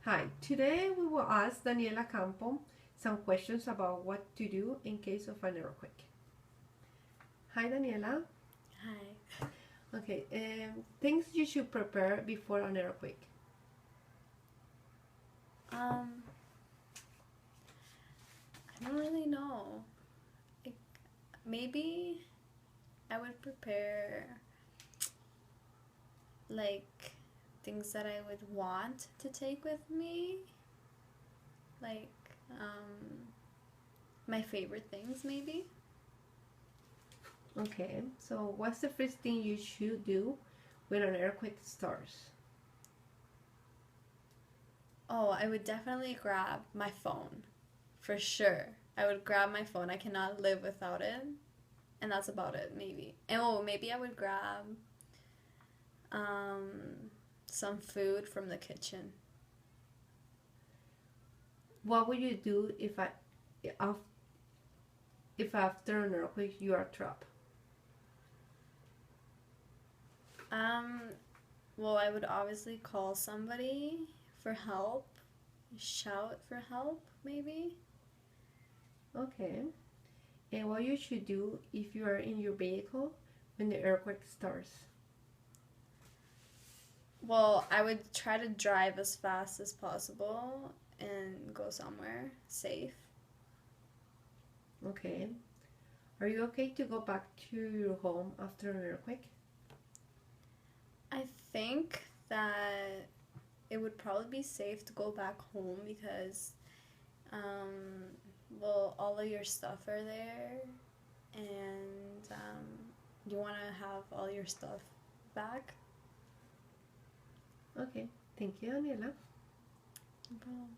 Hi, today we will ask Daneila Campo some questions about what to do in case of an earthquake. Hi, Daneila. Hi. Okay, things you should prepare before an earthquake. Um, I don't really know. Like, maybe I would prepare like things that I would want to take with me. Like, um, my favorite things maybe. Okay, so what's the first thing you should do when an earthquake starts? Oh, I would definitely grab my phone. For sure. I would grab my phone. I cannot live without it. And that's about it, maybe. And maybe I would grab um some food from the kitchen. What would you do if after an earthquake you are trapped? Um, well, I would obviously call somebody for help, shout for help, maybe. Okay, and what you should do if you are in your vehicle when the earthquake starts? Well, I would try to drive as fast as possible and go somewhere safe. Okay, are you okay to go back to your home after an earthquake? I think that it would probably be safe to go back home because, um, well, all of your stuff are there and you want to have all your stuff back. Okay, thank you, Daniela. No problem.